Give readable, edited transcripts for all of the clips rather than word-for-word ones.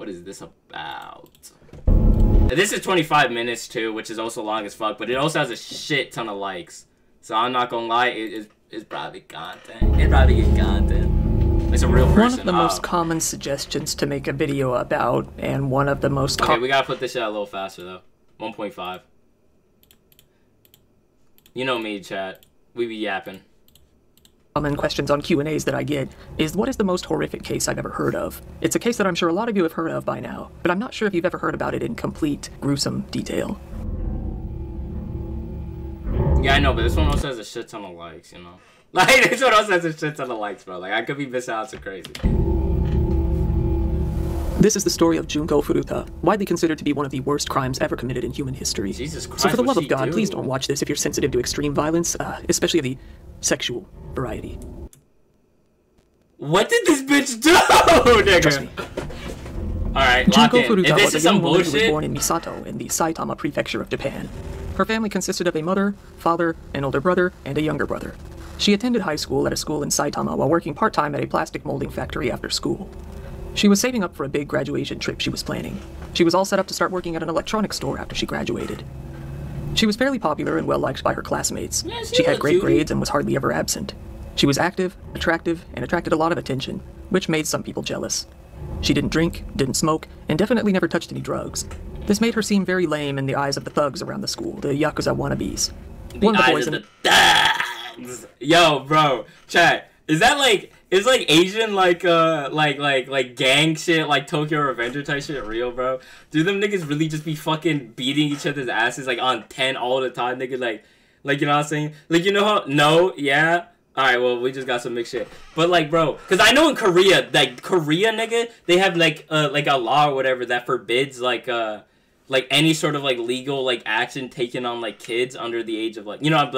What is this about? This is 25 minutes too, which is also long as fuck, but it also has a shit ton of likes. So I'm not gonna lie, it's probably content. It's probably good content. It's a real person. One of the most common suggestions to make a video about, and one of the most Okay, we gotta put this shit a little faster though. 1.5. You know me, chat. We be yapping. Common questions on Q&As that I get is, what is the most horrific case I've ever heard of? It's a case that I'm sure a lot of you have heard of by now, but I'm not sure if you've ever heard about it in complete, gruesome detail. Yeah, I know, but this one also has a shit ton of likes, you know? Like, this one also has a shit ton of likes, bro. Like, I could be missing out so crazy. This is the story of Junko Furuta, widely considered to be one of the worst crimes ever committed in human history. Jesus Christ, so for the love of God, please don't watch this if you're sensitive to extreme violence, especially the sexual variety. What did this bitch do, nigga? Trust me. Alright, Junko lock in. Furuta If this was a is some young woman who was bullshit... born in Misato in the Saitama prefecture of Japan. Her family consisted of a mother, father, an older brother, and a younger brother. She attended high school at a school in Saitama while working part-time at a plastic molding factory after school. She was saving up for a big graduation trip she was planning. She was all set up to start working at an electronics store after she graduated. She was fairly popular and well-liked by her classmates. Yeah, she had great grades and was hardly ever absent. She was active, attractive, and attracted a lot of attention, which made some people jealous. She didn't drink, didn't smoke, and definitely never touched any drugs. This made her seem very lame in the eyes of the thugs around the school, the Yakuza wannabes. One of the boys in the thugs! Yo, bro, chat, is that like... Is like Asian like gang shit, like Tokyo Revenger type shit real, bro? Do them niggas really just be fucking beating each other's asses like on 10 all the time, nigga? Like you know what I'm saying? Like, you know how? No, yeah. All right, well we just got some mixed shit, but like, bro, cause I know in Korea, nigga, they have like a law or whatever that forbids like any sort of like legal like action taken on like kids under the age of like, you know,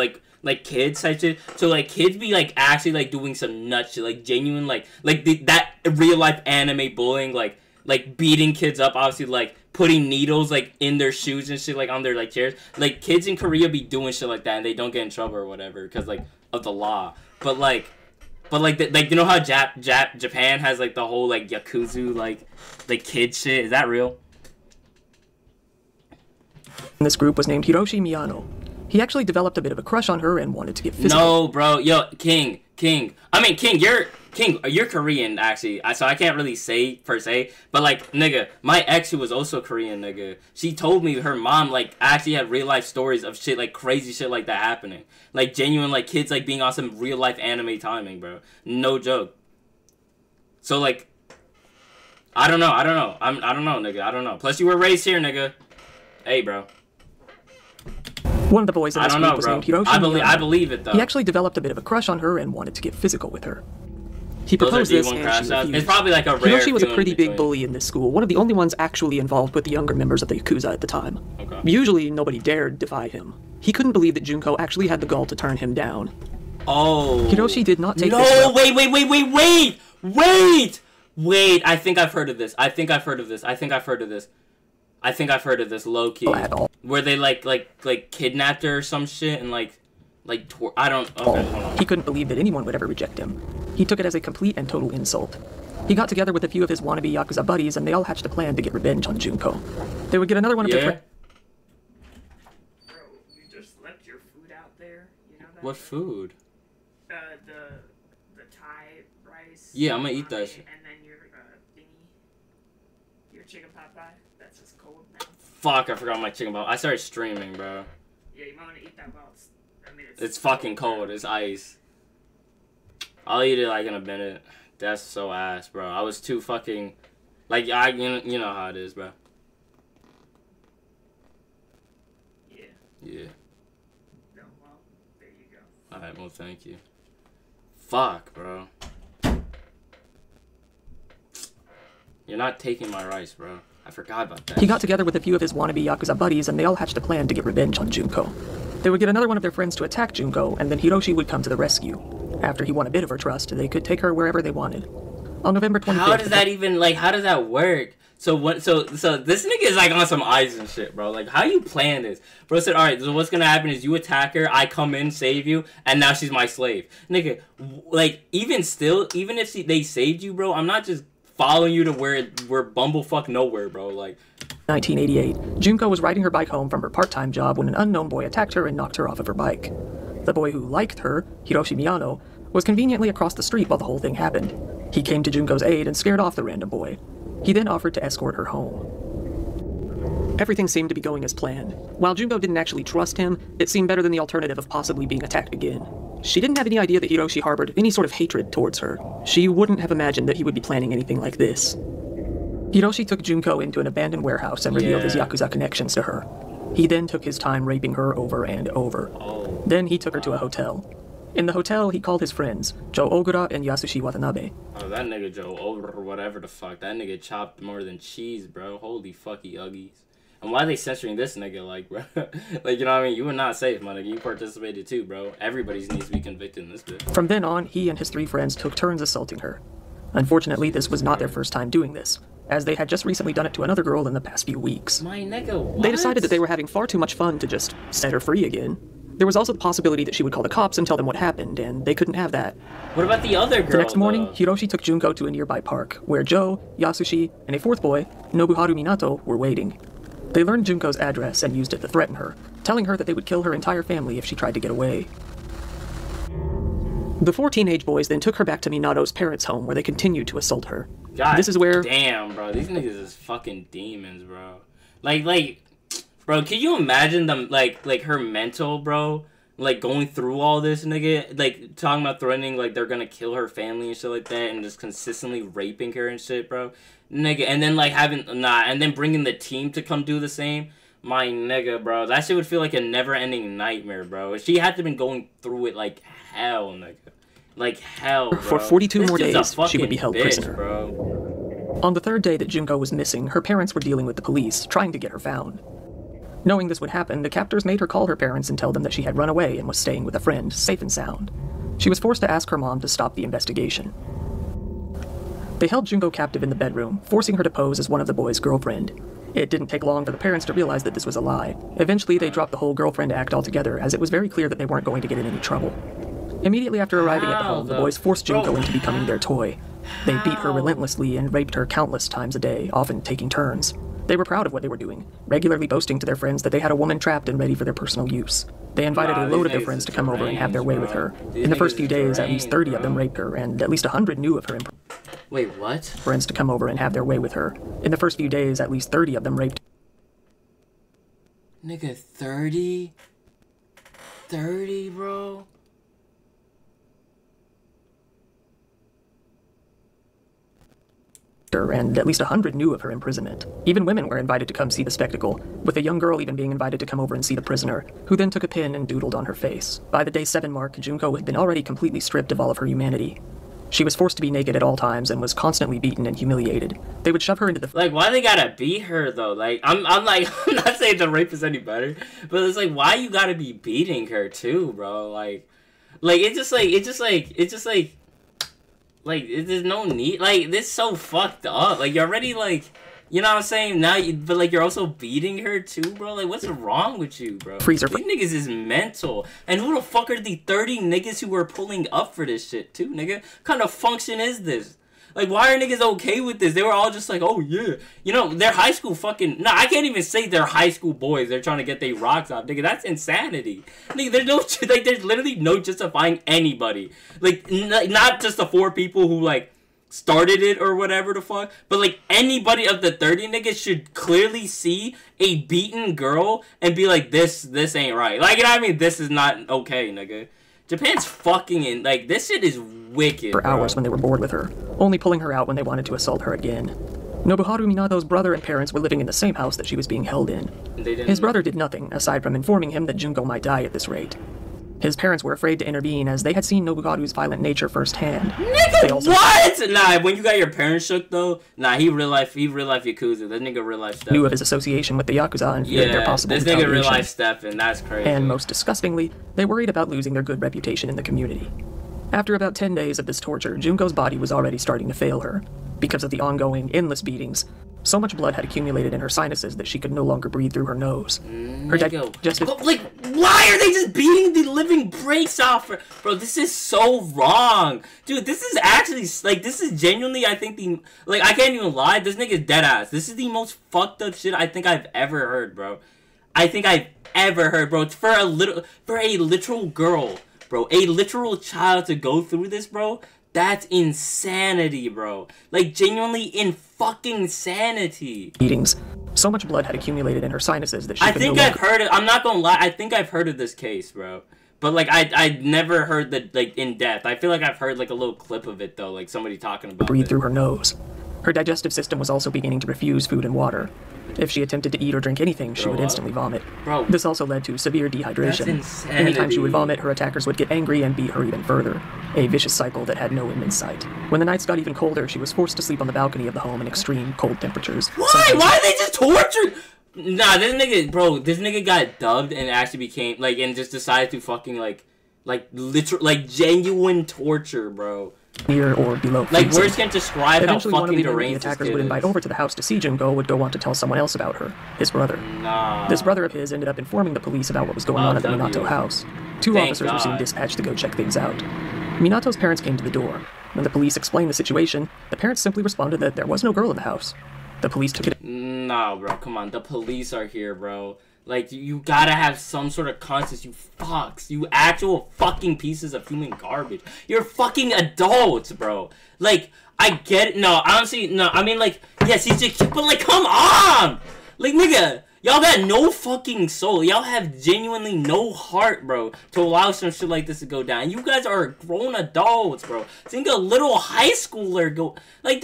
like kids type shit. So like kids be like actually like doing some nut shit, like genuine that real life anime bullying, like beating kids up, obviously like putting needles like in their shoes and shit, like on their like chairs. Like kids in Korea be doing shit like that and they don't get in trouble or whatever because like of the law. But like you know how Japan has like the whole like yakuza like kid shit. Is that real? This group was named Hiroshi Miyano. He actually developed a bit of a crush on her and wanted to get physical. No, bro. Yo, King. I mean, King, you're Korean, actually. So I can't really say, per se. But, like, nigga, my ex who was also Korean, nigga, she told me her mom, like, actually had real-life stories of shit, like, crazy shit like that happening. Like, genuine, like, kids, like, being on some real-life anime timing, bro. No joke. So, like, I don't know. I don't know, nigga. I don't know. Plus, you were raised here, nigga. Hey, bro. One of the boys in this group was named Hiroshi Miyano. I believe it, though. He actually developed a bit of a crush on her and wanted to get physical with her. He proposed this and she refused. It's probably like a rare Hiroshi was a pretty big bully in this school, one of the only ones actually involved with the younger members of the Yakuza at the time. Okay. Usually, nobody dared defy him. He couldn't believe that Junko actually had the gall to turn him down. Oh. Hiroshi did not take this well. Wait! I think I've heard of this. I think I've heard of this low-key. At all. Where they like kidnapped her or some shit and I don't. Okay, hold on. He couldn't believe that anyone would ever reject him. He took it as a complete and total insult. He got together with a few of his wannabe Yakuza buddies and they all hatched a plan to get revenge on Junko. They would get another one of their Bro, you just left your food out there. You know that? What food? The Thai rice. Yeah, I'm gonna eat that shit. And then your thingy. Your chicken pot pie. That's just cold now. Fuck, I forgot my chicken ball. I started streaming, bro. Yeah, you might want to eat that while it's fucking cold. It's ice. I'll eat it like in a minute. That's so ass, bro. I was too fucking... Like, you know how it is, bro. Yeah. Yeah. No, well, there you go. Alright, well, thank you. Fuck, bro. You're not taking my rice, bro. I forgot about that. He got together with a few of his wannabe Yakuza buddies and they all hatched a plan to get revenge on Junko. They would get another one of their friends to attack Junko, and then Hiroshi would come to the rescue. After he won a bit of her trust, they could take her wherever they wanted. On November 25th... How does that even, like, how does that work? So what? So this nigga is, like, on some eyes and shit, bro. Like, how you plan this? Bro said, alright, so what's gonna happen is you attack her, I come in, save you, and now she's my slave. Nigga, like, even still, even if they saved you, bro, I'm not just following you to where bumblefuck nowhere, bro. Like, 1988, Junko was riding her bike home from her part-time job when an unknown boy attacked her and knocked her off of her bike. The boy who liked her, Hiroshi Miyano, was conveniently across the street while the whole thing happened. He came to Junko's aid and scared off the random boy. He then offered to escort her home. Everything seemed to be going as planned. While Junko didn't actually trust him, it seemed better than the alternative of possibly being attacked again. She didn't have any idea that Hiroshi harbored any sort of hatred towards her. She wouldn't have imagined that he would be planning anything like this. Hiroshi took Junko into an abandoned warehouse and revealed his Yakuza connections to her. He then took his time raping her over and over. Then he took her to a hotel. In the hotel, he called his friends, Joe Ogura and Yasushi Watanabe. Oh, that nigga Joe Ogura or whatever the fuck. That nigga chopped more than cheese, bro. Holy fucky uggies. And why are they censoring this nigga, like, bro? Like, you know what I mean? You were not safe, my nigga. You participated too, bro. Everybody needs to be convicted in this bitch. From then on, he and his 3 friends took turns assaulting her. Unfortunately, this was not their first time doing this, as they had just recently done it to another girl in the past few weeks. My nigga, what? They decided that they were having far too much fun to just set her free again. There was also the possibility that she would call the cops and tell them what happened, and they couldn't have that. What about the other girl, The next morning, though? Hiroshi took Junko to a nearby park, where Joe, Yasushi, and a 4th boy, Nobuharu Minato, were waiting. They learned Junko's address and used it to threaten her, telling her that they would kill her entire family if she tried to get away. The 4 teenage boys then took her back to Minato's parents' home, where they continued to assault her. God this is where... damn, bro. These niggas is fucking demons, bro. Like, bro, can you imagine them, like her mental, bro? Like, going through all this, nigga? Like, talking about threatening, like, they're gonna kill her family and shit like that, and just consistently raping her and shit, bro? Nigga, and then, like, and then bringing the team to come do the same? My nigga, bro. That shit would feel like a never-ending nightmare, bro. She had to been going through it like hell, nigga. Like hell, bro. For 42 This more dude's a days, she would be fucking held bitch, prisoner. Bro. On the 3rd day that Junko was missing, her parents were dealing with the police, trying to get her found. Knowing this would happen, the captors made her call her parents and tell them that she had run away and was staying with a friend, safe and sound. She was forced to ask her mom to stop the investigation. They held Junko captive in the bedroom, forcing her to pose as one of the boys' girlfriend. It didn't take long for the parents to realize that this was a lie. Eventually, they dropped the whole girlfriend act altogether, as it was very clear that they weren't going to get in any trouble. Immediately after arriving at the home, the boys forced Junko into becoming their toy. They beat her relentlessly and raped her countless times a day, often taking turns. They were proud of what they were doing, regularly boasting to their friends that they had a woman trapped and ready for their personal use. They invited a load of their friends to come over and have their way with her. In the first few days, at least 30 of them raped her, and at least 100 knew of her. Wait, what? Friends to come over and have their way with her. In the first few days, at least 30 of them raped. Nigga, 30? 30, bro? And at least 100 knew of her imprisonment. Even women were invited to come see the spectacle, with a young girl even being invited to come over and see the prisoner, who then took a pen and doodled on her face. By the day 7 mark, Junko had been already completely stripped of all of her humanity. She was forced to be naked at all times and was constantly beaten and humiliated. They would shove her into the... Like, why they gotta beat her, though? Like, I'm like, I'm not saying the rape is any better, but it's like, why you gotta be beating her, too, bro? Like, there's no need. Like, this is so fucked up. Like, you're already, like, you know what I'm saying? Now, but, like, you're also beating her, too, bro? Like, what's wrong with you, bro? Freezer. These niggas is mental. And who the fuck are the 30 niggas who were pulling up for this shit, too, nigga? What kind of function is this? Like, why are niggas okay with this? They were all just like, oh, yeah. You know, they're high school fucking... No, I can't even say they're high school boys. They're trying to get their rocks off. Nigga, that's insanity. Nigga, there's no... Like, there's literally no justifying anybody. Like, not just the 4 people who, like, started it or whatever the fuck. But, like, anybody of the 30 niggas should clearly see a beaten girl and be like, this ain't right. Like, you know what I mean? This is not okay, nigga. Japan's fucking in... Like, this shit is wicked, for hours when they were bored with her, only pulling her out when they wanted to assault her again. Nobuharu Minato's brother and parents were living in the same house that she was being held in. His brother did nothing, aside from informing him that Junko might die at this rate. His parents were afraid to intervene, as they had seen Nobuharu's violent nature firsthand. Nigga, what? Nah, when you got your parents shook, though, nah, he real life Yakuza. That nigga real life Stephen. Knew of his association with the Yakuza and feared their possible this nigga real life Stephen. That's crazy. And most disgustingly, they worried about losing their good reputation in the community. After about 10 days of this torture, Junko's body was already starting to fail her. Because of the ongoing, endless beatings, so much blood had accumulated in her sinuses that she could no longer breathe through her nose. Her digestive... Like, why are they just beating the living brakes off her? Bro, this is so wrong. Dude, this is actually, like, this is genuinely, I think, the, like, I can't even lie, this nigga's dead ass. This is the most fucked up shit I think I've ever heard, bro. I think I've ever heard, bro. It's for a literal girl, bro, a literal child to go through this, bro. That's insanity, bro. Like, genuinely in fucking insanity. Beatings. So much blood had accumulated in her sinuses that she could I've heard it. I'm not gonna lie. I think I've heard of this case, bro. But, like, I never heard the, like, in depth. I feel like I've heard, like, a little clip of it, though. Like, somebody talking about it. Breathe through her nose. Her digestive system was also beginning to refuse food and water. If she attempted to eat or drink anything, she would instantly vomit. Bro, this also led to severe dehydration. That's insanity. Anytime she would vomit, her attackers would get angry and beat her even further. A vicious cycle that had no end in sight. When the nights got even colder, she was forced to sleep on the balcony of the home in extreme cold temperatures. Why? Why they just tortured? Nah, this nigga got dubbed and actually became, like, and just decided to fucking, like literal, like, genuine torture, bro. Near or below like, words can't describe eventually, how one of fucking the deranged attackers this kid would invite is. over to the house to see Junko would go on to tell someone else about her, his brother. Nah. This brother of his ended up informing the police about what was going on at the Minato house. Two officers were soon dispatched to go check things out. Minato's parents came to the door. When the police explained the situation, the parents simply responded that there was no girl in the house. The police took it. Nah, bro, come on. The police are here, bro. Like, you gotta have some sort of conscience, you fucks. You actual fucking pieces of human garbage. You're fucking adults, bro. Like, I get it. No, honestly, no. I mean, like, yes, he's just, but, like, come on! Like, nigga, y'all got no fucking soul. Y'all have genuinely no heart, bro, to allow some shit like this to go down. You guys are grown adults, bro. Think a little high schooler go, like,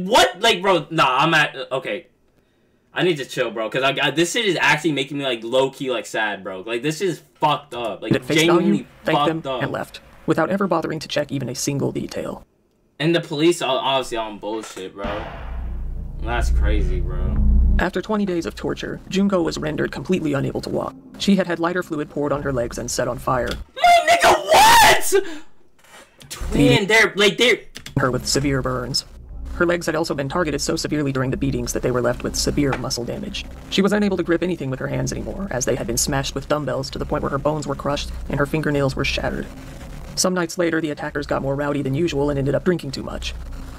what? Like, bro, nah, I'm at, okay. I need to chill, bro, because this shit is actually making me, like, low-key, like, sad, bro. Like, this is fucked up. Like, genuinely fucked up. And left, without ever bothering to check even a single detail. And the police are obviously on bullshit, bro. That's crazy, bro. After 20 days of torture, Junko was rendered completely unable to walk. She had lighter fluid poured on her legs and set on fire. My nigga, what?! Twin, they're her with severe burns. Her legs had also been targeted so severely during the beatings that they were left with severe muscle damage. She was unable to grip anything with her hands anymore, as they had been smashed with dumbbells to the point where her bones were crushed and her fingernails were shattered. Some nights later, the attackers got more rowdy than usual and ended up drinking too much.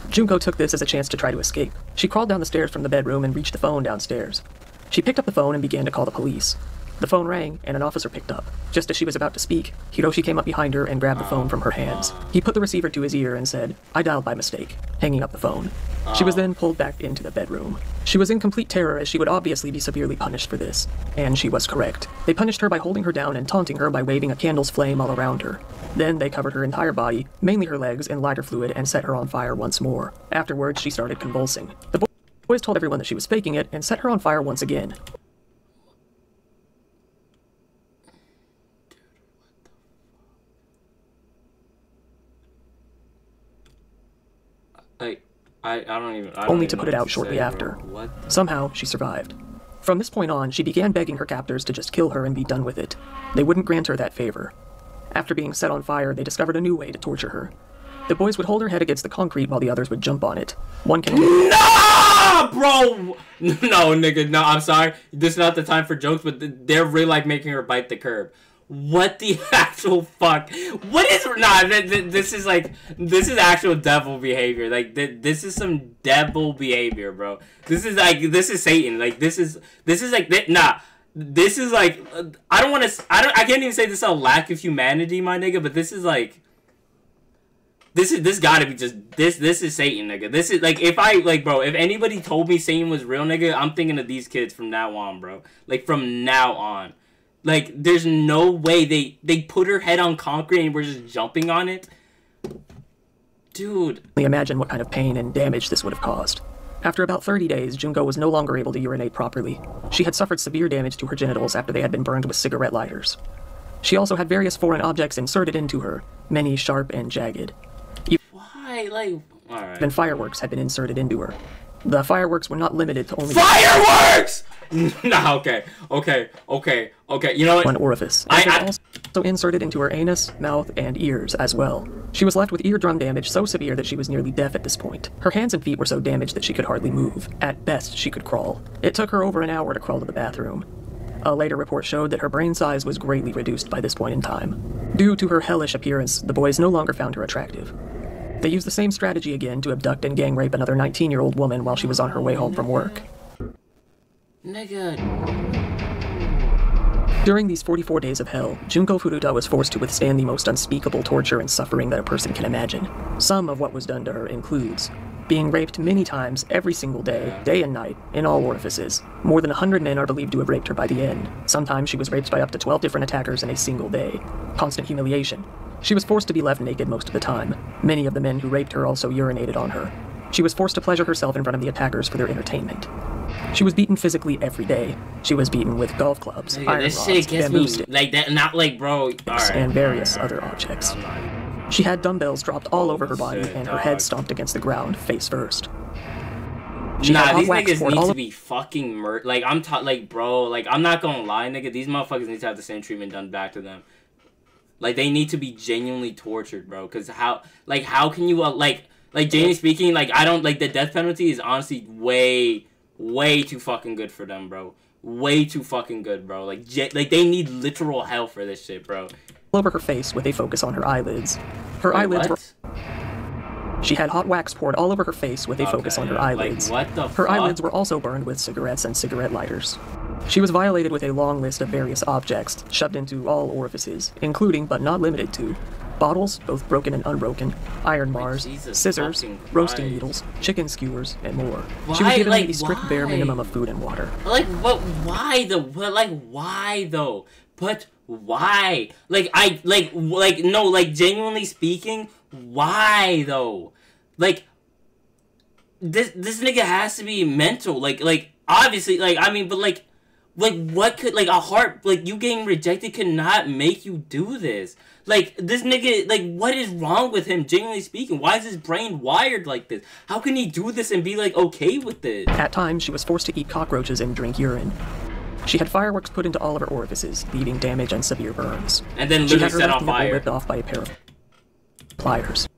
Junko took this as a chance to try to escape. She crawled down the stairs from the bedroom and reached the phone downstairs. She picked up the phone and began to call the police. The phone rang, and an officer picked up. Just as she was about to speak, Hiroshi came up behind her and grabbed the phone from her hands. He put the receiver to his ear and said, "I dialed by mistake," hanging up the phone. She was then pulled back into the bedroom. She was in complete terror as she would obviously be severely punished for this. And she was correct. They punished her by holding her down and taunting her by waving a candle's flame all around her. Then they covered her entire body, mainly her legs, in lighter fluid and set her on fire once more. Afterwards, she started convulsing. The boys told everyone that she was faking it and set her on fire once again. I don't only to put it out shortly after. What? Somehow, she survived. From this point on, she began begging her captors to just kill her and be done with it. They wouldn't grant her that favor. After being set on fire, they discovered a new way to torture her. The boys would hold her head against the concrete while the others would jump on it. One can... No, bro! No, nigga, no, I'm sorry. This is not the time for jokes, but they're really, like, making her bite the curb. What the actual fuck? What is... Nah, this is, like... This is actual devil behavior. Like, this is some devil behavior, bro. This is, like... This is Satan. Like, this is, like... Nah. This is, like... I don't want to... I can't even say this is a lack of humanity, my nigga, but this is, like... This gotta be just... This is Satan, nigga. This is, like, if I... Like, bro, if anybody told me Satan was real, nigga, I'm thinking of these kids from now on, bro. Like, from now on. Like, there's no way they put her head on concrete and we're just jumping on it. Dude. Imagine what kind of pain and damage this would have caused. After about 30 days, Junko was no longer able to urinate properly. She had suffered severe damage to her genitals after they had been burned with cigarette lighters. She also had various foreign objects inserted into her, many sharp and jagged. Why? Like, alright. Even fireworks had been inserted into her. The fireworks were not limited to only... FIREWORKS! Nah, okay. You know what? One orifice. I also inserted into her anus, mouth, and ears as well. She was left with eardrum damage so severe that she was nearly deaf at this point. Her hands and feet were so damaged that she could hardly move. At best, she could crawl. It took her over an hour to crawl to the bathroom. A later report showed that her brain size was greatly reduced by this point in time. Due to her hellish appearance, the boys no longer found her attractive. They used the same strategy again to abduct and gang rape another 19-year-old woman while she was on her way home from work. Nigga. During these 44 days of hell, Junko Furuta was forced to withstand the most unspeakable torture and suffering that a person can imagine. Some of what was done to her includes being raped many times every single day, day and night, in all orifices. More than 100 men are believed to have raped her by the end. Sometimes she was raped by up to 12 different attackers in a single day. Constant humiliation. She was forced to be left naked most of the time. Many of the men who raped her also urinated on her. She was forced to pleasure herself in front of the attackers for their entertainment. She was beaten physically every day. She was beaten with golf clubs, iron rods, bamboo sticks, like that. Not like, bro. And various other objects. She had dumbbells dropped all over her body and her head stomped against the ground, face first. These niggas need to be fucking like, like, bro, like, I'm not gonna lie, nigga, these motherfuckers need to have the same treatment done back to them. Like, they need to be genuinely tortured, bro, because how can you, like, genuinely speaking, like, I don't, like, the death penalty is honestly way too fucking good for them, bro. Way too fucking good, bro. Like, they need literal hell for this shit, bro. Over her face with a focus on her eyelids. Her eyelids were... She had hot wax poured all over her face with a focus on her eyelids. Like, what the fuck? Her eyelids were also burned with cigarettes and cigarette lighters. She was violated with a long list of various objects shoved into all orifices, including, but not limited to, bottles, both broken and unbroken, iron bars, scissors, roasting needles, chicken skewers, and more. She was given a strict bare minimum of food and water. Like, what? Why though? But like, why though? But why? Like, no, like, genuinely speaking, why though? Like, this nigga has to be mental. Like, obviously, like, I mean, but like, what could, like, a heart, like, you getting rejected could not make you do this. Like, this nigga, like, what is wrong with him, genuinely speaking? Why is his brain wired like this? How can he do this and be, like, okay with it? At times, she was forced to eat cockroaches and drink urine. She had fireworks put into all of her orifices, leaving damage and severe burns. And then literally set on fire. Ripped off by a pair of pliers.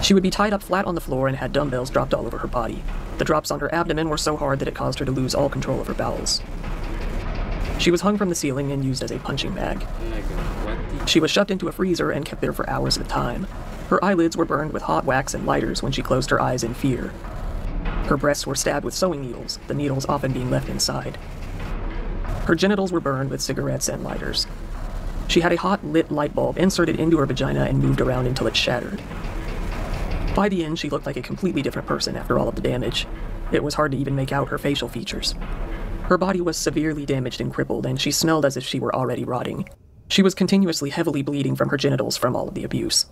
She would be tied up flat on the floor and had dumbbells dropped all over her body. The drops on her abdomen were so hard that it caused her to lose all control of her bowels. She was hung from the ceiling and used as a punching bag. She was shoved into a freezer and kept there for hours at a time. Her eyelids were burned with hot wax and lighters when she closed her eyes in fear. Her breasts were stabbed with sewing needles, the needles often being left inside. Her genitals were burned with cigarettes and lighters. She had a hot, lit light bulb inserted into her vagina and moved around until it shattered. By the end, she looked like a completely different person after all of the damage. It was hard to even make out her facial features. Her body was severely damaged and crippled, and she smelled as if she were already rotting. She was continuously heavily bleeding from her genitals from all of the abuse.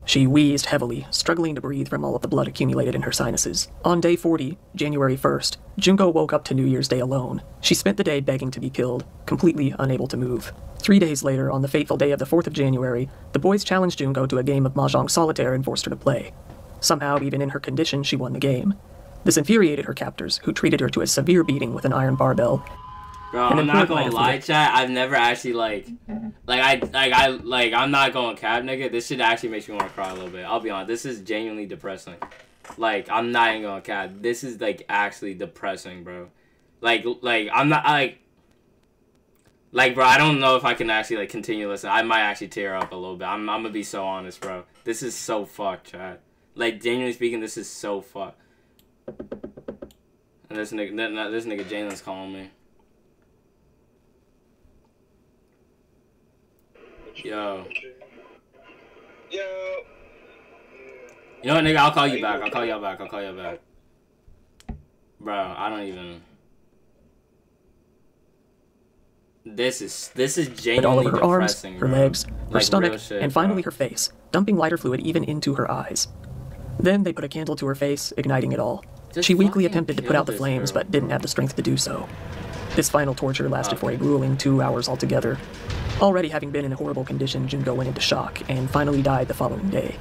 She wheezed heavily, struggling to breathe from all of the blood accumulated in her sinuses. On day 40, January 1st, Junko woke up to New Year's Day alone. She spent the day begging to be killed, completely unable to move. 3 days later, on the fateful day of the 4th of January, the boys challenged Junko to a game of Mahjong Solitaire and forced her to play. Somehow, even in her condition, she won the game. This infuriated her captors, who treated her to a severe beating with an iron barbell. Bro, I'm not gonna lie, chat. I've never actually I'm not going cap, nigga. This shit actually makes me want to cry a little bit. I'll be honest. This is genuinely depressing. Like, I'm not even gonna cap. This is like actually depressing, bro. I'm not bro. I don't know if I can actually like continue listening. I might actually tear up a little bit. I'm gonna be so honest, bro. This is so fucked, chat. Like, genuinely speaking, this is so fucked. And this nigga Jalen's calling me. Yo. Yo. You know what, nigga? I'll call you back. I'll call y'all back. Bro, I don't even. This is genuinely all over her depressing, arms, bro. her legs, her Like, stomach, real shit, and finally bro. her face, dumping lighter fluid even into her eyes. Then they put a candle to her face, igniting it all. Just She weakly fucking attempted to put kill out the this flames, girl. but didn't have the strength to do so. This final torture lasted for a grueling 2 hours altogether. Already having been in a horrible condition, Junko went into shock, and finally died the following day.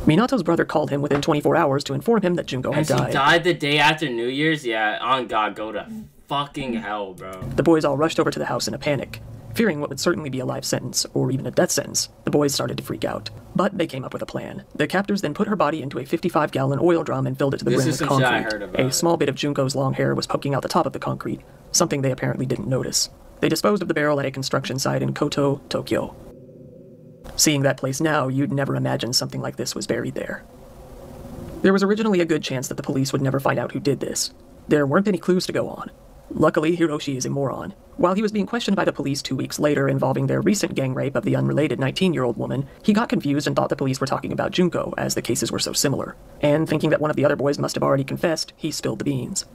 Minato's brother called him within 24 hours to inform him that Junko had And she died. died the day after New Year's? Yeah, on God, go to fucking hell, bro. The boys all rushed over to the house in a panic. Fearing what would certainly be a life sentence, or even a death sentence, the boys started to freak out. But they came up with a plan. The captors then put her body into a 55-gallon oil drum and filled it to the brim with concrete. A small bit of Junko's long hair was poking out the top of the concrete, something they apparently didn't notice. They disposed of the barrel at a construction site in Koto, Tokyo. Seeing that place now, you'd never imagine something like this was buried there. There was originally a good chance that the police would never find out who did this. There weren't any clues to go on. Luckily, Hiroshi is a moron. While he was being questioned by the police 2 weeks later involving their recent gang rape of the unrelated 19-year-old woman, he got confused and thought the police were talking about Junko, as the cases were so similar. And thinking that one of the other boys must have already confessed, he spilled the beans.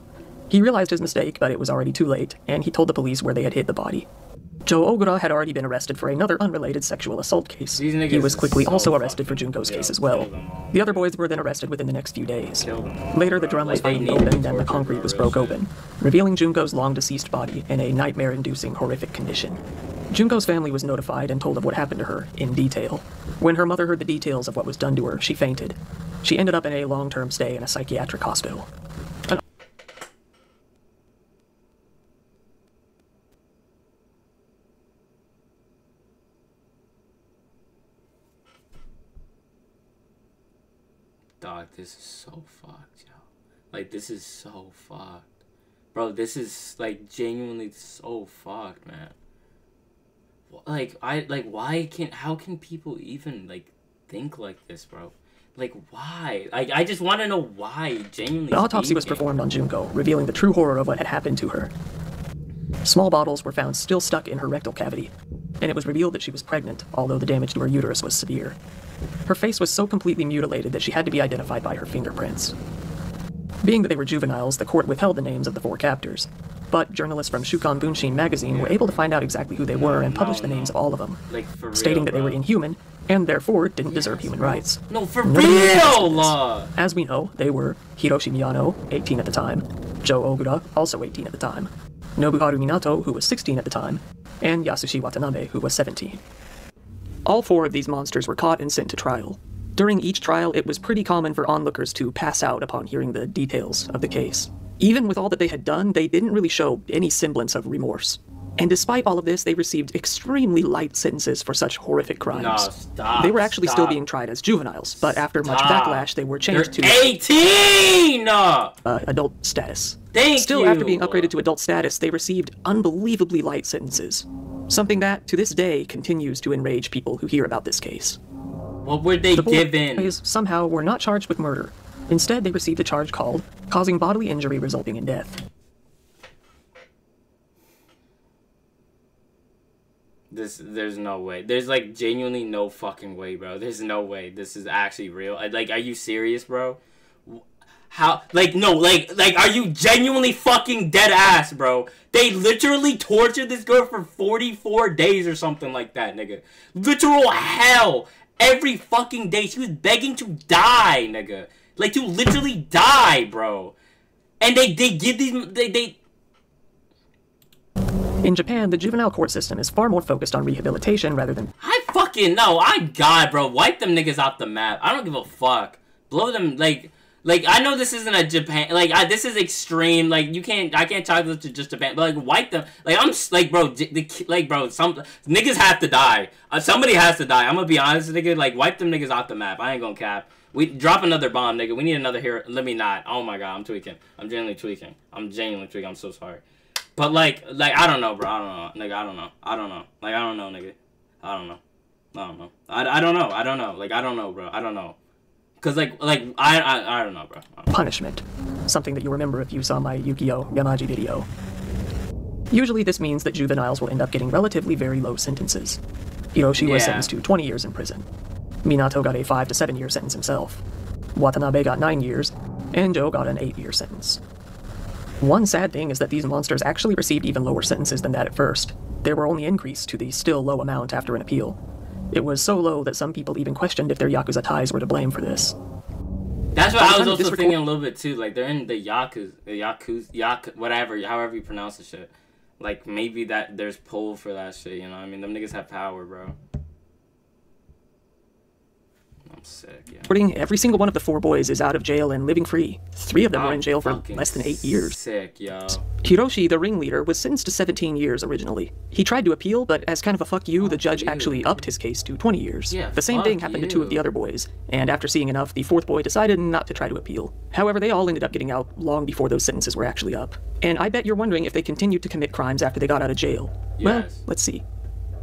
He realized his mistake, but it was already too late, and he told the police where they had hid the body. Joe Ogura had already been arrested for another unrelated sexual assault case. He was quickly also arrested for Junko's case as well. The other boys were then arrested within the next few days. Later, the drum was finally opened and the concrete was broke open, revealing Junko's long-deceased body in a nightmare-inducing horrific condition. Junko's family was notified and told of what happened to her in detail. When her mother heard the details of what was done to her, she fainted. She ended up in a long-term stay in a psychiatric hospital. Dog, this is so fucked, yo. Like, this is so fucked. Bro, this is, like, genuinely so fucked, man. Like, how can people even, like, think like this, bro? Like, why? Like, I just want to know why, genuinely. The autopsy was performed on Junko, revealing the true horror of what had happened to her. Small bottles were found still stuck in her rectal cavity, and it was revealed that she was pregnant, although the damage to her uterus was severe. Her face was so completely mutilated that she had to be identified by her fingerprints. Being that they were juveniles, the court withheld the names of the 4 captors, but journalists from Shukan Bunshin magazine were able to find out exactly who they were and publish the names of all of them, like, for real, stating that they were inhuman, and therefore didn't deserve human rights. No, for real! As we know, they were Hiroshi Miyano, 18 at the time, Joe Ogura, also 18 at the time, Nobuharu Minato, who was 16 at the time, and Yasushi Watanabe, who was 17. All 4 of these monsters were caught and sent to trial. During each trial, it was pretty common for onlookers to pass out upon hearing the details of the case. Even with all that they had done, they didn't really show any semblance of remorse. And despite all of this, they received extremely light sentences for such horrific crimes. No, stop. They were actually still being tried as juveniles, but after much backlash, they were changed to 18! Adult status. Still, after being upgraded to adult status, they received unbelievably light sentences. Something that, to this day, continues to enrage people who hear about this case. What were they given? The boys somehow were not charged with murder. Instead, they received a charge called causing bodily injury resulting in death. There's no way. There's, like, genuinely no fucking way, bro. There's no way this is actually real. Like, are you serious, bro? How? Like, no, like, are you genuinely fucking dead ass, bro? They literally tortured this girl for 44 days or something like that, nigga. Literal hell. Every fucking day. She was begging to die, nigga. Like, to literally die, bro. And they give these, In Japan, the juvenile court system is far more focused on rehabilitation rather than... I fucking know. God, bro. Wipe them niggas off the map. I don't give a fuck. Blow them, like, I know this isn't a Japan, like, this is extreme, like, I can't talk this to just Japan, but, like, wipe them, like, I'm, like, bro, some niggas have to die. Somebody has to die. I'm gonna be honest, nigga, like, wipe them niggas off the map. I ain't gonna cap. We drop another bomb, nigga. We need another hero. Let me not. Oh my god, I'm tweaking. I'm genuinely tweaking. I'm so sorry. But, like, I don't know, bro. I don't know, nigga. I don't know. Like, I don't know, nigga. I don't know. I don't know. Like, I don't know, bro. I don't know. Cause I don't know, bro. Punishment. Something that you remember if you saw my Yukio Yamaji video. Usually this means that juveniles will end up getting relatively very low sentences. Hiroshi was sentenced to 20 years in prison. Minato got a 5 to 7 year sentence himself. Watanabe got 9 years, and Joe got an 8-year sentence. One sad thing is that these monsters actually received even lower sentences than that at first. They were only increased to the still low amount after an appeal. It was so low that some people even questioned if their Yakuza ties were to blame for this. That's what I was also thinking a little bit too. Like, they're in the Yakuza, whatever, however you pronounce the shit. Like, maybe that there's pull for that shit, you know what I mean? Them niggas have power, bro. Sick, yeah. Every single one of the 4 boys is out of jail and living free. 3 of them were in jail for less than 8 years. Sick, yo. Hiroshi, the ringleader, was sentenced to 17 years originally. He tried to appeal, but as kind of a fuck you, the judge actually upped his case to 20 years. Yeah, the same thing happened to 2 of the other boys, and after seeing enough, the 4th boy decided not to try to appeal. However, they all ended up getting out long before those sentences were actually up. And I bet you're wondering if they continued to commit crimes after they got out of jail. Yes. Well, let's see.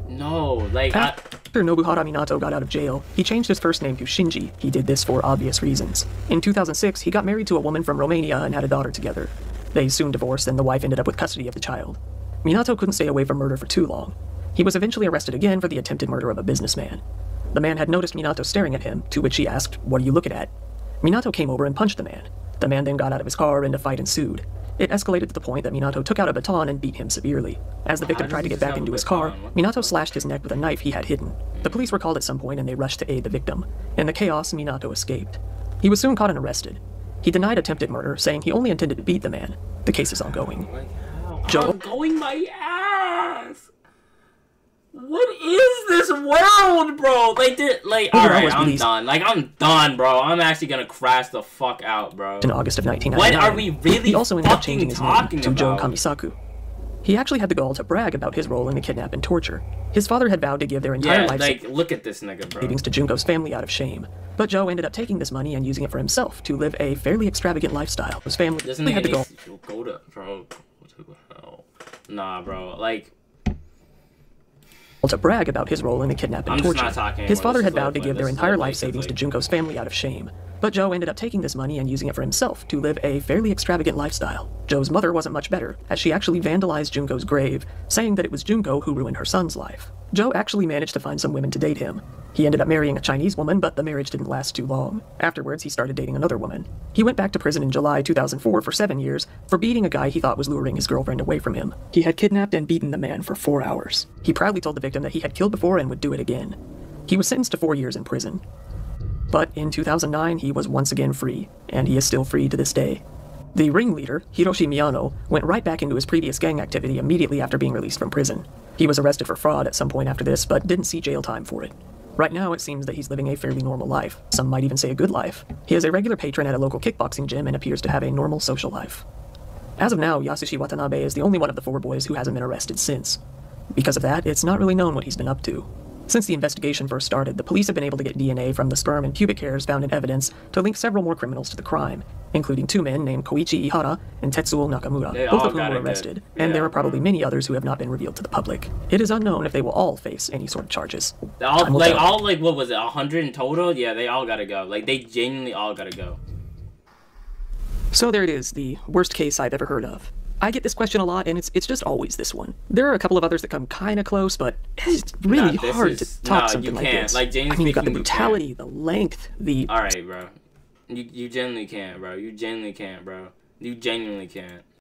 No, like, After Nobuhara Minato got out of jail, he changed his first name to Shinji. He did this for obvious reasons. In 2006, he got married to a woman from Romania and had a daughter together. They soon divorced, and the wife ended up with custody of the child. Minato couldn't stay away from murder for too long. He was eventually arrested again for the attempted murder of a businessman. The man had noticed Minato staring at him, to which he asked, "What are you looking at?" Minato came over and punched the man. The man then got out of his car and a fight ensued. It escalated to the point that Minato took out a baton and beat him severely. As the victim tried to get back into his car, Minato slashed his neck with a knife he had hidden. The police were called at some point and they rushed to aid the victim. In the chaos, Minato escaped. He was soon caught and arrested. He denied attempted murder, saying he only intended to beat the man. The case is ongoing. I'm going my ass. What is this world, bro? Alright, I'm done. I'm done, bro. I'm actually gonna crash the fuck out, bro. In August of 1999, what are we really he also ended up changing his name talking to Joe about? Kamisaku. He actually had the gall to brag about his role in the kidnap and torture. His father had vowed to give their entire life look at this nigga, bro. savings to Junko's family out of shame. But Joe ended up taking this money and using it for himself to live a fairly extravagant lifestyle. His family had the gall go to, bro. What the hell? Nah, bro. to brag about his role in the kidnap and torture. His father had vowed to give their entire life savings to Junko's family out of shame. But Joe ended up taking this money and using it for himself to live a fairly extravagant lifestyle. Joe's mother wasn't much better, as she actually vandalized Junko's grave, saying that it was Junko who ruined her son's life. Joe actually managed to find some women to date him. He ended up marrying a Chinese woman, but the marriage didn't last too long. Afterwards, he started dating another woman. He went back to prison in July 2004 for 7 years for beating a guy he thought was luring his girlfriend away from him. He had kidnapped and beaten the man for 4 hours. He proudly told the victim that he had killed before and would do it again. He was sentenced to 4 years in prison. But in 2009, he was once again free, and he is still free to this day. The ringleader, Hiroshi Miyano, went right back into his previous gang activity immediately after being released from prison. He was arrested for fraud at some point after this, but didn't see jail time for it. Right now, it seems that he's living a fairly normal life. Some might even say a good life. He is a regular patron at a local kickboxing gym and appears to have a normal social life. As of now, Yasushi Watanabe is the only one of the 4 boys who hasn't been arrested since. Because of that, it's not really known what he's been up to. Since the investigation first started, the police have been able to get DNA from the sperm and pubic hairs found in evidence to link several more criminals to the crime, including 2 men named Koichi Ihara and Tetsuo Nakamura, both of whom were arrested, and there are probably many others who have not been revealed to the public. It is unknown if they will all face any sort of charges. What was it, 100 in total? Yeah, they all gotta go. They genuinely all gotta go. So there it is, the worst case I've ever heard of. I get this question a lot, and it's just always this one. There are a couple of others that come kind of close, but it's really hard to talk something like this. You've got the brutality, the length, the... Alright, bro. You genuinely can't, bro. You genuinely can't, bro. You genuinely can't.